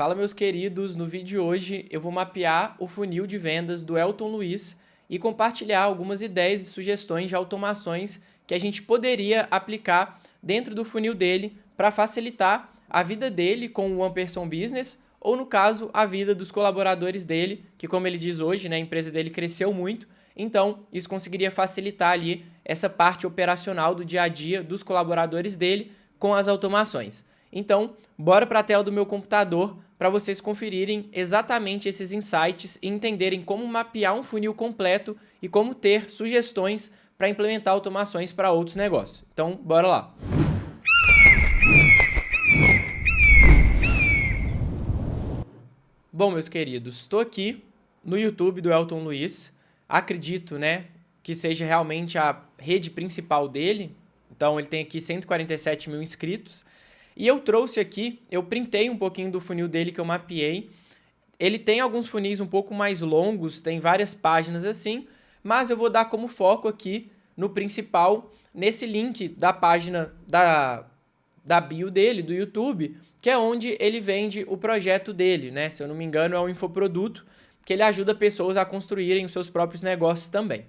Fala, meus queridos, no vídeo de hoje eu vou mapear o funil de vendas do Elton Luiz e compartilhar algumas ideias e sugestões de automações que a gente poderia aplicar dentro do funil dele para facilitar a vida dele com o One Person Business ou, no caso, a vida dos colaboradores dele, que, como ele diz hoje, né, a empresa dele cresceu muito, então isso conseguiria facilitar ali essa parte operacional do dia a dia dos colaboradores dele com as automações. Então, bora para a tela do meu computador para vocês conferirem exatamente esses insights e entenderem como mapear um funil completo e como ter sugestões para implementar automações para outros negócios. Então, bora lá! Bom, meus queridos, estou aqui no YouTube do Elton Luiz. Acredito, né, que seja realmente a rede principal dele. Então, ele tem aqui 147 mil inscritos. E eu trouxe aqui, eu printei um pouquinho do funil dele que eu mapeei. Ele tem alguns funis um pouco mais longos, tem várias páginas assim, mas eu vou dar como foco aqui no principal, nesse link da página da bio dele, do YouTube, que é onde ele vende o projeto dele, né? Se eu não me engano, é um infoproduto que ele ajuda pessoas a construírem os seus próprios negócios também.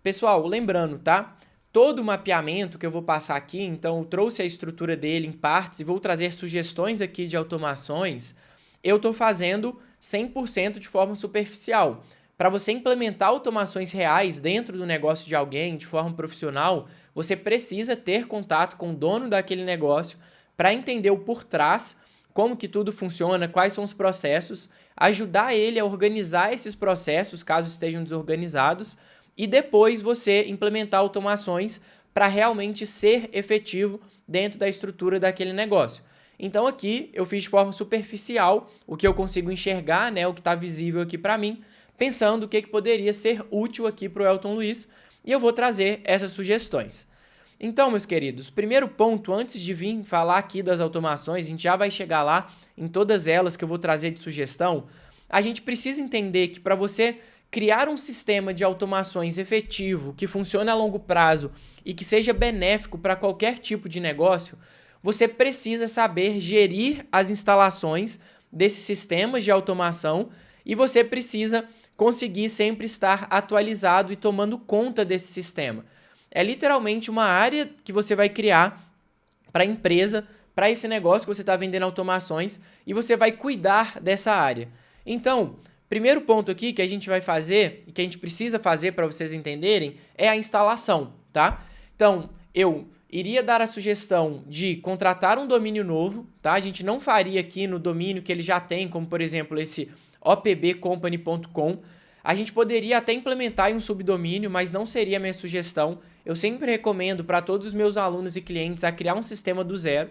Pessoal, lembrando, tá? Todo o mapeamento que eu vou passar aqui, então eu trouxe a estrutura dele em partes e vou trazer sugestões aqui de automações, eu estou fazendo 100% de forma superficial. Para você implementar automações reais dentro do negócio de alguém, de forma profissional, você precisa ter contato com o dono daquele negócio para entender o por trás, como que tudo funciona, quais são os processos, ajudar ele a organizar esses processos, caso estejam desorganizados, e depois você implementar automações para realmente ser efetivo dentro da estrutura daquele negócio. Então aqui eu fiz de forma superficial o que eu consigo enxergar, né, o que está visível aqui para mim, pensando o que poderia ser útil aqui para o Elton Luiz, e eu vou trazer essas sugestões. Então, meus queridos, primeiro ponto, antes de vir falar aqui das automações, a gente já vai chegar lá em todas elas que eu vou trazer de sugestão, a gente precisa entender que para você criar um sistema de automações efetivo, que funcione a longo prazo e que seja benéfico para qualquer tipo de negócio, você precisa saber gerir as instalações desses sistemas de automação e você precisa conseguir sempre estar atualizado e tomando conta desse sistema. É literalmente uma área que você vai criar para a empresa, para esse negócio que você está vendendo automações e você vai cuidar dessa área. Então, primeiro ponto aqui que a gente vai fazer e que a gente precisa fazer para vocês entenderem é a instalação, tá? Então, eu iria dar a sugestão de contratar um domínio novo, tá? A gente não faria aqui no domínio que ele já tem, como por exemplo esse opbcompany.com. A gente poderia até implementar em um subdomínio, mas não seria a minha sugestão. Eu sempre recomendo para todos os meus alunos e clientes a criar um sistema do zero.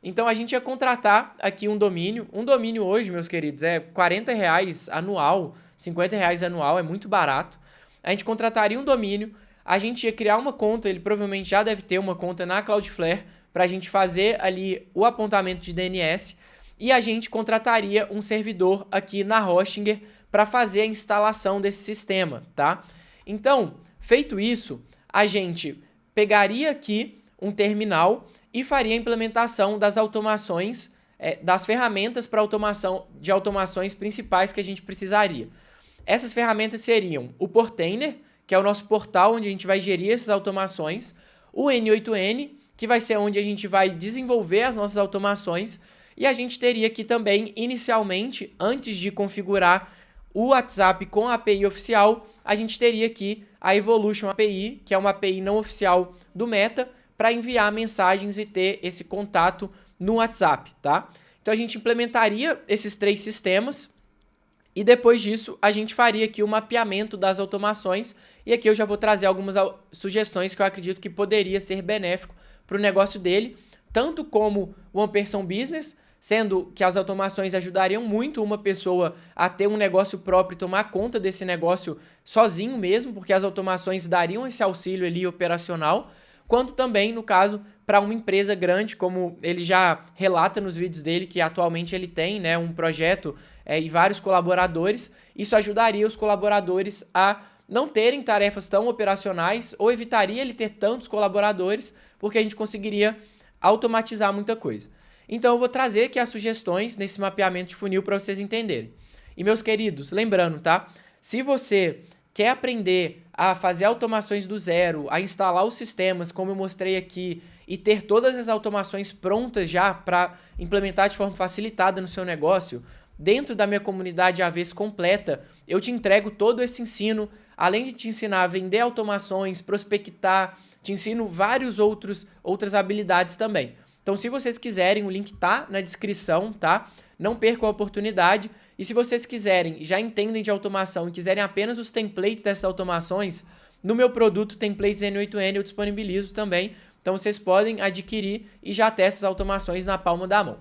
Então, a gente ia contratar aqui um domínio. Um domínio hoje, meus queridos, é R$40 anual, R$50 anual, é muito barato. A gente contrataria um domínio, a gente ia criar uma conta, ele provavelmente já deve ter uma conta na Cloudflare, para a gente fazer ali o apontamento de DNS, e a gente contrataria um servidor aqui na Hostinger para fazer a instalação desse sistema, tá? Então, feito isso, a gente pegaria aqui um terminal e faria a implementação das automações, das ferramentas para automação de automações principais que a gente precisaria. Essas ferramentas seriam o Portainer, que é o nosso portal onde a gente vai gerir essas automações, o N8N, que vai ser onde a gente vai desenvolver as nossas automações, e a gente teria aqui também, inicialmente, antes de configurar o WhatsApp com a API oficial, a gente teria aqui a Evolution API, que é uma API não oficial do Meta, para enviar mensagens e ter esse contato no WhatsApp, tá? Então a gente implementaria esses três sistemas e depois disso a gente faria aqui o mapeamento das automações e aqui eu já vou trazer algumas sugestões que eu acredito que poderia ser benéfico para o negócio dele, tanto como o One Person Business, sendo que as automações ajudariam muito uma pessoa a ter um negócio próprio e tomar conta desse negócio sozinho mesmo, porque as automações dariam esse auxílio ali operacional, quanto também, no caso, para uma empresa grande, como ele já relata nos vídeos dele, que atualmente ele tem, né, um projeto e vários colaboradores. Isso ajudaria os colaboradores a não terem tarefas tão operacionais ou evitaria ele ter tantos colaboradores, porque a gente conseguiria automatizar muita coisa. Então eu vou trazer aqui as sugestões nesse mapeamento de funil para vocês entenderem. E meus queridos, lembrando, tá? Se você quer aprender a fazer automações do zero, a instalar os sistemas, como eu mostrei aqui, e ter todas as automações prontas já para implementar de forma facilitada no seu negócio, dentro da minha comunidade AVs completa, eu te entrego todo esse ensino, além de te ensinar a vender automações, prospectar, te ensino outras habilidades também. Então, se vocês quiserem, o link tá na descrição, tá? Não percam a oportunidade. E se vocês quiserem, já entendem de automação e quiserem apenas os templates dessas automações, no meu produto Templates N8N eu disponibilizo também. Então, vocês podem adquirir e já ter essas automações na palma da mão.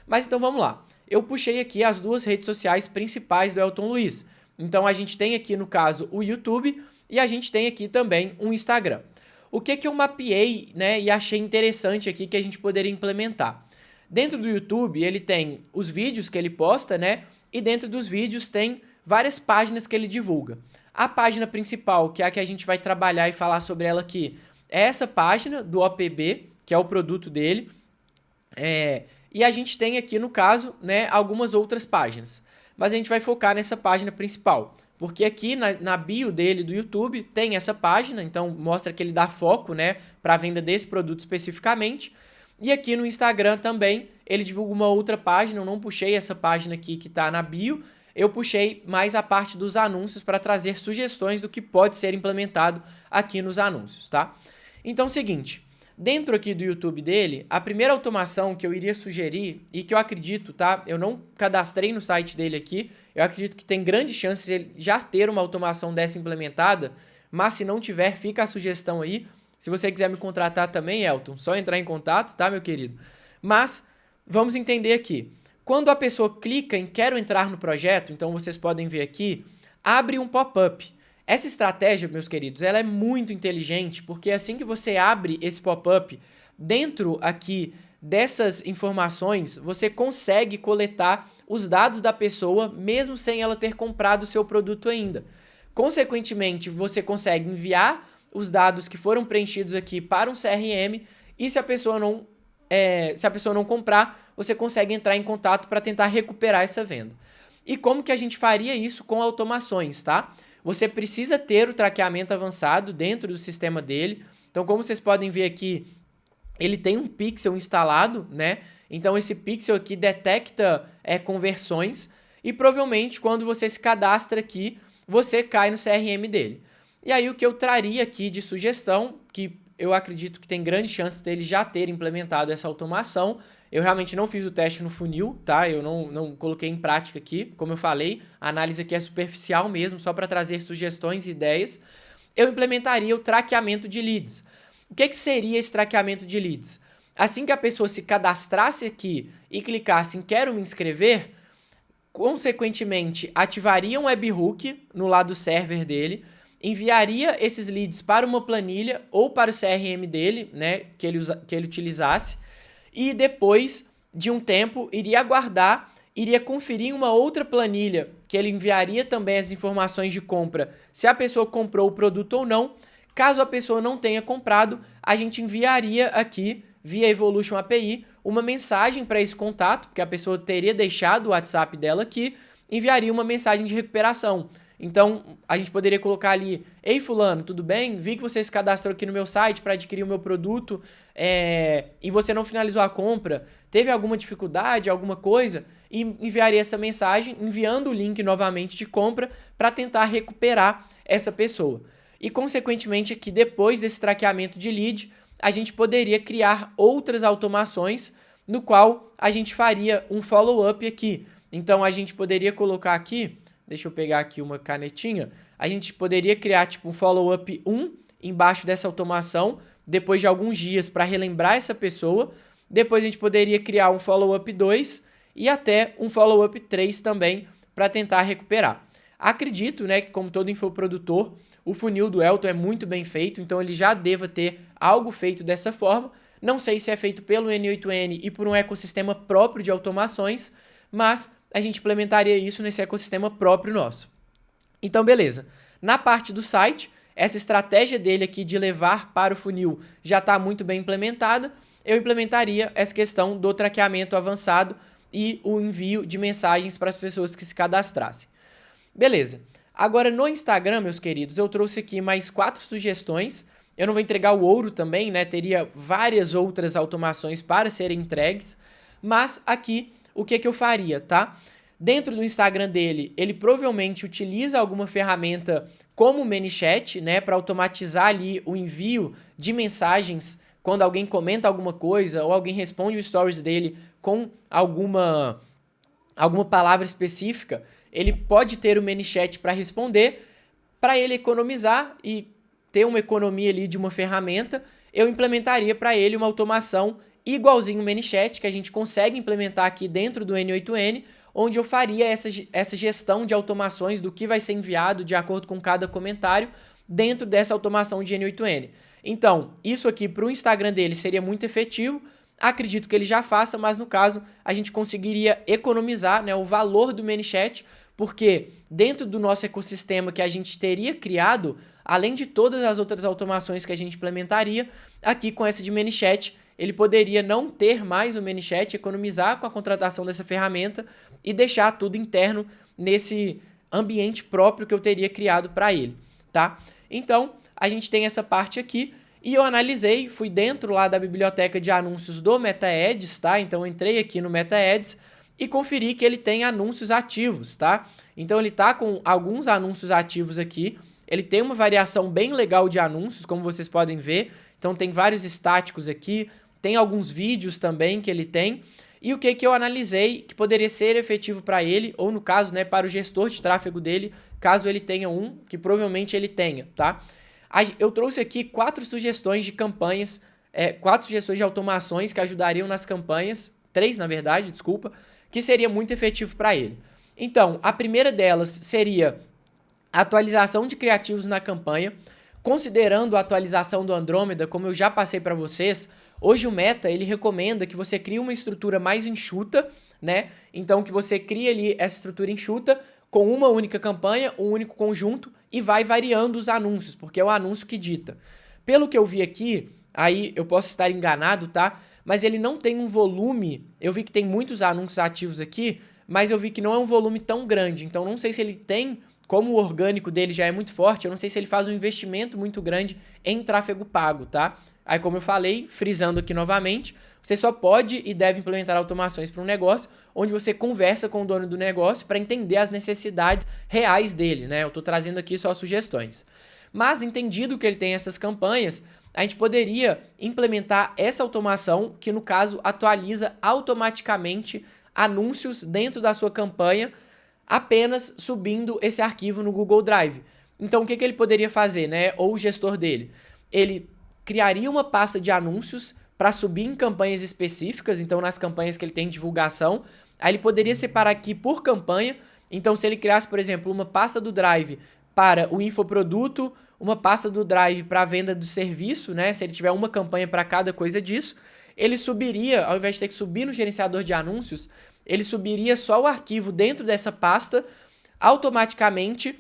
Mas então, vamos lá. Eu puxei aqui as duas redes sociais principais do Elton Luiz. Então, a gente tem aqui, no caso, o YouTube e a gente tem aqui também um Instagram. O que eu mapeei, né, e achei interessante aqui que a gente poderia implementar? Dentro do YouTube, ele tem os vídeos que ele posta, né, e dentro dos vídeos tem várias páginas que ele divulga. A página principal, que é a que a gente vai trabalhar e falar sobre ela aqui, é essa página do OPB, que é o produto dele. E a gente tem aqui, no caso, né, algumas outras páginas. Mas a gente vai focar nessa página principal. Porque aqui na bio dele do YouTube tem essa página, então mostra que ele dá foco, né, para a venda desse produto especificamente. E aqui no Instagram também ele divulga uma outra página, eu não puxei essa página aqui que está na bio, eu puxei mais a parte dos anúncios para trazer sugestões do que pode ser implementado aqui nos anúncios, tá? Então é o seguinte, dentro aqui do YouTube dele, a primeira automação que eu iria sugerir e que eu acredito, tá? Eu não cadastrei no site dele aqui, eu acredito que tem grande chance de ele já ter uma automação dessa implementada, mas se não tiver, fica a sugestão aí. Se você quiser me contratar também, Elton, só entrar em contato, tá, meu querido? Mas vamos entender aqui. Quando a pessoa clica em quero entrar no projeto, então vocês podem ver aqui, abre um pop-up. Essa estratégia, meus queridos, ela é muito inteligente, porque assim que você abre esse pop-up, dentro aqui dessas informações, você consegue coletar os dados da pessoa, mesmo sem ela ter comprado o seu produto ainda. Consequentemente, você consegue enviar os dados que foram preenchidos aqui para um CRM e se a pessoa não comprar, você consegue entrar em contato para tentar recuperar essa venda. E como que a gente faria isso com automações, tá? Você precisa ter o traqueamento avançado dentro do sistema dele. Então, como vocês podem ver aqui, ele tem um pixel instalado, né? Então, esse pixel aqui detecta conversões e provavelmente quando você se cadastra aqui, você cai no CRM dele. E aí, o que eu traria aqui de sugestão, que eu acredito que tem grande chance dele já ter implementado essa automação. Eu realmente não fiz o teste no funil, tá? Eu não coloquei em prática aqui. Como eu falei, a análise aqui é superficial mesmo, só para trazer sugestões e ideias. Eu implementaria o traqueamento de leads. O que seria esse traqueamento de leads? Assim que a pessoa se cadastrasse aqui e clicasse em quero me inscrever, consequentemente ativaria um webhook no lado server dele, enviaria esses leads para uma planilha ou para o CRM dele, né, que ele utilizasse, e depois de um tempo iria aguardar, iria conferir em uma outra planilha que ele enviaria também as informações de compra, se a pessoa comprou o produto ou não. Caso a pessoa não tenha comprado, a gente enviaria aqui, via Evolution API, uma mensagem para esse contato, porque a pessoa teria deixado o WhatsApp dela aqui, enviaria uma mensagem de recuperação. Então, a gente poderia colocar ali, ei fulano, tudo bem? Vi que você se cadastrou aqui no meu site para adquirir o meu produto e você não finalizou a compra. Teve alguma dificuldade, alguma coisa? E enviaria essa mensagem, enviando o link novamente de compra para tentar recuperar essa pessoa. E, consequentemente, aqui depois desse traqueamento de lead, a gente poderia criar outras automações no qual a gente faria um follow-up aqui. Então, a gente poderia colocar aqui, deixa eu pegar aqui uma canetinha, a gente poderia criar tipo um follow-up 1 embaixo dessa automação, depois de alguns dias para relembrar essa pessoa. Depois a gente poderia criar um follow-up 2 e até um follow-up 3 também para tentar recuperar. Acredito, né, que como todo infoprodutor, o funil do Elton é muito bem feito, então ele já deva ter algo feito dessa forma. Não sei se é feito pelo N8N e por um ecossistema próprio de automações, mas a gente implementaria isso nesse ecossistema próprio nosso. Então, beleza. Na parte do site, essa estratégia dele aqui de levar para o funil já está muito bem implementada. eu implementaria essa questão do traqueamento avançado e o envio de mensagens para as pessoas que se cadastrassem. Beleza. Agora, no Instagram, meus queridos, eu trouxe aqui mais 4 sugestões. Eu não vou entregar o ouro também, né? Teria várias outras automações para serem entregues. Mas aqui, o que eu faria, tá? Dentro do Instagram dele, ele provavelmente utiliza alguma ferramenta como o ManyChat, né? Para automatizar ali o envio de mensagens quando alguém comenta alguma coisa ou alguém responde o stories dele com alguma palavra específica. Ele pode ter o ManyChat para responder, para ele economizar e ter uma economia ali de uma ferramenta, eu implementaria para ele uma automação igualzinho o ManyChat, que a gente consegue implementar aqui dentro do N8N, onde eu faria essa gestão de automações do que vai ser enviado de acordo com cada comentário dentro dessa automação de N8N. Então, isso aqui para o Instagram dele seria muito efetivo. Acredito que ele já faça, mas no caso a gente conseguiria economizar, né, o valor do ManyChat, porque dentro do nosso ecossistema que a gente teria criado, além de todas as outras automações que a gente implementaria, aqui com essa de ManyChat, ele poderia não ter mais o ManyChat, economizar com a contratação dessa ferramenta e deixar tudo interno nesse ambiente próprio que eu teria criado para ele, tá? Então, a gente tem essa parte aqui. E eu analisei, fui dentro lá da biblioteca de anúncios do MetaAds, tá? Então eu entrei aqui no MetaAds e conferi que ele tem anúncios ativos, tá? Então ele tá com alguns anúncios ativos aqui. Ele tem uma variação bem legal de anúncios, como vocês podem ver. Então tem vários estáticos aqui, tem alguns vídeos também que ele tem. E o que eu analisei que poderia ser efetivo para ele, ou no caso, né, para o gestor de tráfego dele, caso ele tenha um, que provavelmente ele tenha, tá? Eu trouxe aqui 4 sugestões de campanhas, 4 sugestões de automações que ajudariam nas campanhas, 3 na verdade, desculpa, que seria muito efetivo para ele. Então, a primeira delas seria a atualização de criativos na campanha, considerando a atualização do Andrômeda, como eu já passei para vocês, hoje o Meta ele recomenda que você crie uma estrutura mais enxuta, né? Então que você crie ali essa estrutura enxuta, com uma única campanha, um único conjunto e vai variando os anúncios, porque é o anúncio que dita. Pelo que eu vi aqui, aí eu posso estar enganado, tá? Mas ele não tem um volume, eu vi que tem muitos anúncios ativos aqui, mas eu vi que não é um volume tão grande, então não sei se ele tem, como o orgânico dele já é muito forte, eu não sei se ele faz um investimento muito grande em tráfego pago, tá? Aí como eu falei, frisando aqui novamente, você só pode e deve implementar automações para um negócio onde você conversa com o dono do negócio para entender as necessidades reais dele, né? Eu estou trazendo aqui só sugestões. Mas, entendido que ele tem essas campanhas, a gente poderia implementar essa automação que, no caso, atualiza automaticamente anúncios dentro da sua campanha, apenas subindo esse arquivo no Google Drive. Então, o que ele poderia fazer, né? Ou o gestor dele? Ele criaria uma pasta de anúncios para subir em campanhas específicas, então nas campanhas que ele tem divulgação, aí ele poderia separar aqui por campanha, então se ele criasse, por exemplo, uma pasta do Drive para o infoproduto, uma pasta do Drive para a venda do serviço, né, se ele tiver uma campanha para cada coisa disso, ele subiria, ao invés de ter que subir no gerenciador de anúncios, ele subiria só o arquivo dentro dessa pasta, automaticamente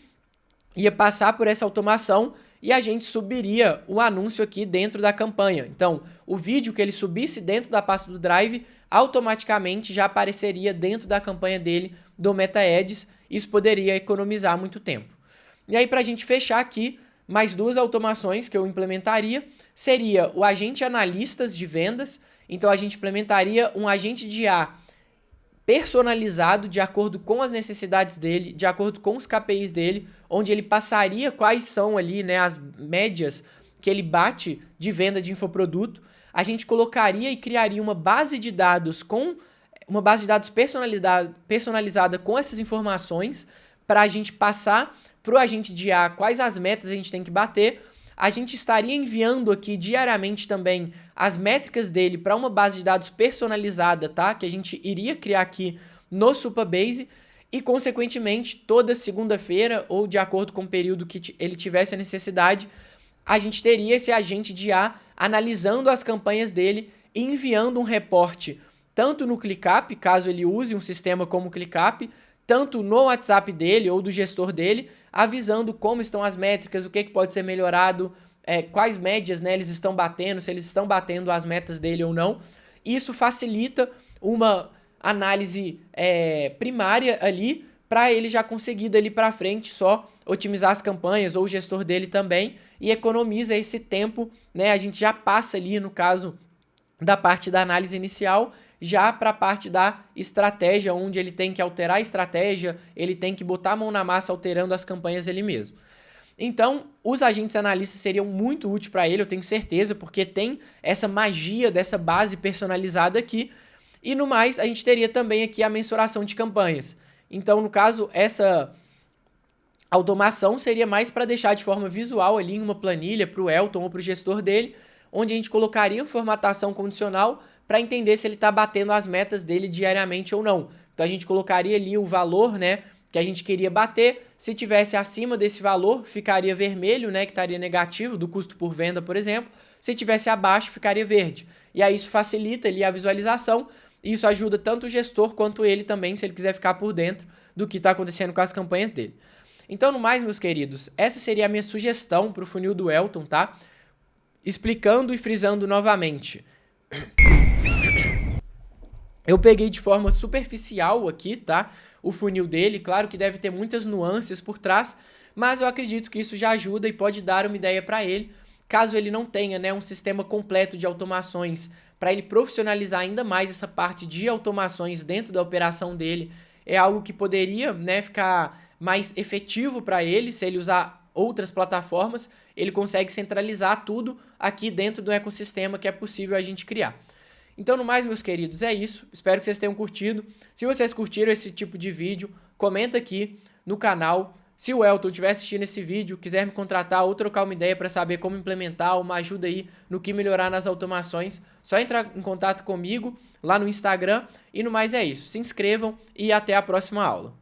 ia passar por essa automação e a gente subiria o anúncio aqui dentro da campanha. Então, o vídeo que ele subisse dentro da pasta do Drive, automaticamente já apareceria dentro da campanha dele do MetaAds. Isso poderia economizar muito tempo. E aí, para a gente fechar aqui, mais 2 automações que eu implementaria, seria o agente analistas de vendas. Então, a gente implementaria um agente de IA personalizado de acordo com as necessidades dele, de acordo com os KPIs dele, onde ele passaria quais são ali, né, as médias que ele bate de venda de infoproduto. A gente colocaria e criaria uma base de dados personalizada com essas informações para a gente passar para o agente de IA quais as metas a gente tem que bater. A gente estaria enviando aqui diariamente também as métricas dele para uma base de dados personalizada, tá? Que a gente iria criar aqui no Supabase e, consequentemente, toda segunda-feira ou de acordo com o período que ele tivesse a necessidade, a gente teria esse agente de IA analisando as campanhas dele e enviando um reporte tanto no ClickUp, caso ele use um sistema como o ClickUp, tanto no WhatsApp dele ou do gestor dele, avisando como estão as métricas, o que pode ser melhorado, quais médias, né, eles estão batendo, se eles estão batendo as metas dele ou não. Isso facilita uma análise primária ali para ele já conseguir dali para frente só otimizar as campanhas, ou o gestor dele também, e economiza esse tempo, né? A gente já passa ali, no caso da parte da análise inicial, já para a parte da estratégia, onde ele tem que alterar a estratégia, ele tem que botar a mão na massa alterando as campanhas ele mesmo. Então, os agentes analistas seriam muito úteis para ele, eu tenho certeza, porque tem essa magia dessa base personalizada aqui. E no mais, a gente teria também aqui a mensuração de campanhas. Então, no caso, essa automação seria mais para deixar de forma visual ali em uma planilha para o Elton ou para o gestor dele, onde a gente colocaria formatação condicional para entender se ele está batendo as metas dele diariamente ou não. Então, a gente colocaria ali o valor, né, que a gente queria bater. Se tivesse acima desse valor, ficaria vermelho, né, que estaria negativo, do custo por venda, por exemplo. Se tivesse abaixo, ficaria verde. E aí isso facilita ali a visualização. E isso ajuda tanto o gestor quanto ele também, se ele quiser ficar por dentro do que está acontecendo com as campanhas dele. Então, no mais, meus queridos, essa seria a minha sugestão para o funil do Elton, tá? Explicando e frisando novamente. Eu peguei de forma superficial aqui, tá? O funil dele, claro que deve ter muitas nuances por trás, mas eu acredito que isso já ajuda e pode dar uma ideia para ele, caso ele não tenha, né, um sistema completo de automações, para ele profissionalizar ainda mais essa parte de automações dentro da operação dele. É algo que poderia, né, ficar mais efetivo para ele, se ele usar outras plataformas, ele consegue centralizar tudo aqui dentro do ecossistema que é possível a gente criar. Então, no mais, meus queridos, é isso. Espero que vocês tenham curtido. Se vocês curtiram esse tipo de vídeo, comenta aqui no canal. Se o Elton estiver assistindo esse vídeo, quiser me contratar ou trocar uma ideia para saber como implementar, uma ajuda aí no que melhorar nas automações, só entrar em contato comigo lá no Instagram. E no mais é isso. Se inscrevam e até a próxima aula.